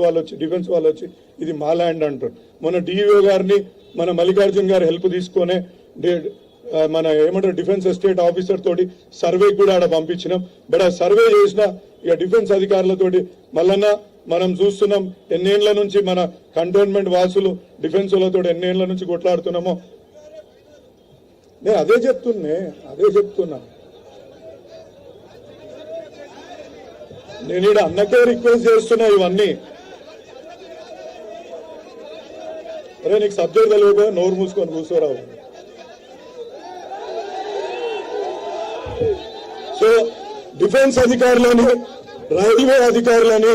వాళ్ళు వచ్చి డిఫెన్స్ వాళ్ళు వచ్చి ఇది మా ల్యాండ్ అంటారు. మన డిఈఓ గారిని మన మల్లికార్జున్ గారు హెల్ప్ తీసుకొని మన ఏమంటారు డిఫెన్స్ ఎస్టేట్ ఆఫీసర్ తోటి సర్వే కూడా ఆడ పంపించినాం. బట్ ఆ సర్వే చేసిన ఇక డిఫెన్స్ అధికారులతోటి మళ్ళన్న మనం చూస్తున్నాం ఎన్నేళ్ల నుంచి మన కంటోన్మెంట్ వాసులు డిఫెన్స్ వాళ్ళతో ఎన్నేళ్ల నుంచి కొట్లాడుతున్నామో. నేను అదే చెప్తున్నా నేను ఇక్కడ అన్నకే రిక్వెస్ట్ చేస్తున్నా ఇవన్నీ. అరే నీకు సబ్జెక్ట్ తెలియదు, నోరు మూసుకొని కూర్చోరావు. సో డిఫెన్స్ అధికారులని రైల్వే అధికారులని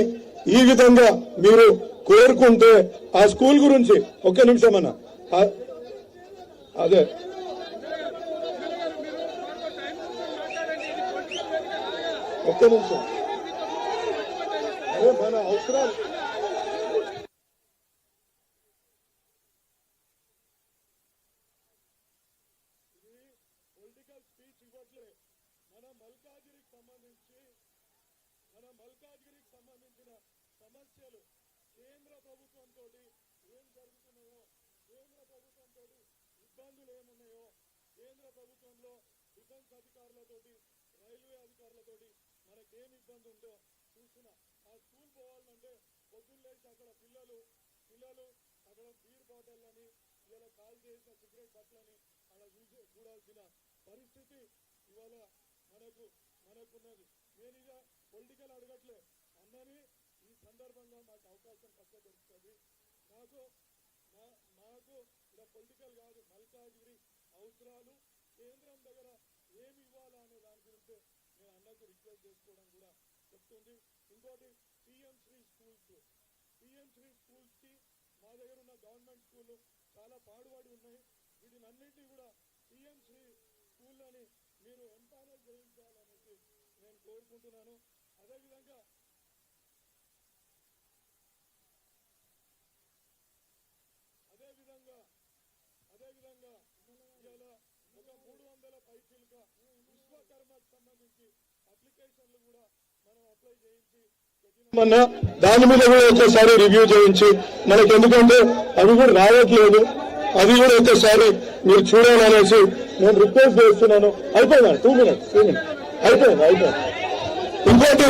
ఈ విధంగా మీరు కోరుకుంటే ఆ స్కూల్ గురించి ఒక్క నిమిషం అన్న అదే ఒక్క నిమిషం అదే మన అవసరాలు పొలిటికల్ స్పీచ్ ఇవ్వట్లే. మన మల్కాజ్గిరికి సంబంధించిన సమస్యలు కేంద్ర ప్రభుత్వంతో ఏం జరుగుతున్నాయో, కేంద్ర ప్రభుత్వంతో ఇబ్బందులు ఏమున్నాయో, కేంద్ర ప్రభుత్వంలో డిఫెన్స్ అధికారులతోటి రైల్వే అధికారులతోటి మనకేం ఇబ్బంది ఉందో చూసిన. ఆ స్కూల్ పోవాలంటే పొద్దున్న లేచి అక్కడ పిల్లలు అక్కడ బీర్ బాటిల్లని ఇలా కాల్ చేసిన సిగరెట్ బట్టలని అలా చూడాల్సిన పరిస్థితి ఇవాళ మనకున్నది. నేను ఇక పొలిటికల్ అడగట్లే అన్నని ఈ సందర్భంగా మాకు అవకాశం పక్క దొరుకుతుంది. మాకు ఇలా పొలిటికల్ కాదు, మల్కాజ్గిరి అవసరాలు కేంద్రం దగ్గర ఏమి ఇవ్వాలా అనే దాని గురించి నేను అన్నకు రిక్వెస్ట్ చేసుకోవడం కూడా చెప్తుంది. ఇంకోటి పిఎం శ్రీ స్కూల్స్ కి మా దగ్గర ఉన్న గవర్నమెంట్ స్కూళ్ళు చాలా పాడుపడి ఉన్నాయి. వీటినన్నింటినీ కూడా పిఎం శ్రీ స్కూళ్ళని మీరు ఎంపానల్ చేయించాలనేసి నేను కోరుకుంటున్నాను. అదేవిధంగా ఇలా ఒక 300 పైసలుగా విశ్వకర్మకు సంబంధించి అప్లికేషన్లు కూడా మనం అప్లై చేయించి దాని మీద కూడా ఒకసారి రివ్యూ చేయించి మనకి, ఎందుకంటే అవి కూడా రావట్లేదు, అది కూడా ఒకసారి మీరు చూడాలనేసి నేను రిక్వెస్ట్ చేస్తున్నాను. అయిపోయిందా? 2 minutes అయిపోయింది. ఇంకోటి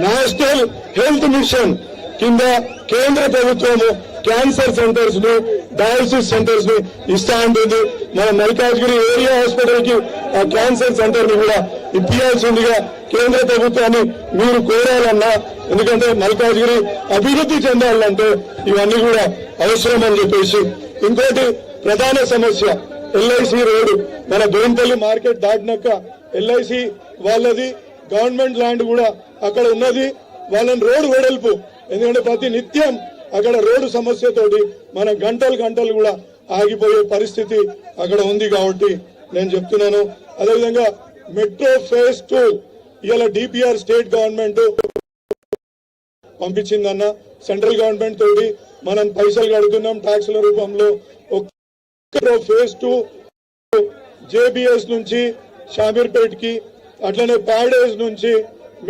నేషనల్ హెల్త్ మిషన్ కింద కేంద్ర ప్రభుత్వము క్యాన్సర్ సెంటర్స్ ని, డయాలసిస్ సెంటర్స్ ని ఇస్తా ఉంటుంది. మన మల్కాజ్గిరి ఏరియా హాస్పిటల్ కి ఆ క్యాన్సర్ సెంటర్ ని కూడా ఇప్పించాల్సిందిగా కేంద్ర ప్రభుత్వాన్ని మీరు కోరాలన్నా, ఎందుకంటే మల్కాజ్గిరి అభివృద్ధి చెందాలంటే ఇవన్నీ కూడా అవసరం అని చెప్పేసి. ఇంకోటి ప్రధాన సమస్య ఎల్ఐసి రోడ్డు. మన దోన్పల్లి మార్కెట్ దాటినాక ఎల్ఐసి వాళ్ళది గవర్నమెంట్ ల్యాండ్ కూడా అక్కడ ఉన్నది. వాళ్ళని రోడ్డు వెడల్పు, ఎందుకంటే ప్రతి నిత్యం అక్కడ రోడ్డు సమస్యతోటి మన గంటలు కూడా ఆగిపోయే పరిస్థితి అక్కడ ఉంది. కాబట్టి నేను చెప్తున్నాను. అదేవిధంగా మెట్రో ఫేజ్ 2 ఇలా డిపిఆర్ స్టేట్ గవర్నమెంట్ పంపించిందన్న, సెంట్రల్ గవర్నమెంట్ తోటి మనం పైసలు కడుతున్నాం ట్యాక్స్ల రూపంలో. మెట్రో ఫేజ్ 2 జేబిఎస్ నుంచి షామీర్పేట్ కి, అట్లనే ప్యాడేజ్ నుంచి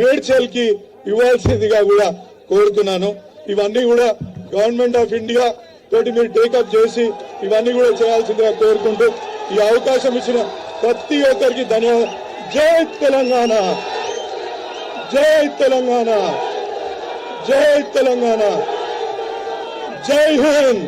మేడ్చల్ కి ఇవ్వాల్సిందిగా కూడా కోరుతున్నాను. ఇవన్నీ కూడా గవర్నమెంట్ ఆఫ్ ఇండియా తోటి మీరు టేకప్ చేసి ఇవన్నీ కూడా చేయాల్సిందిగా కోరుకుంటూ ఈ అవకాశం ఇచ్చిన ప్రతి ఒక్కరికి ధన్యవాదాలు. జై తెలంగాణ, జై తెలంగాణ, జై తెలంగాణ, జై హింద్.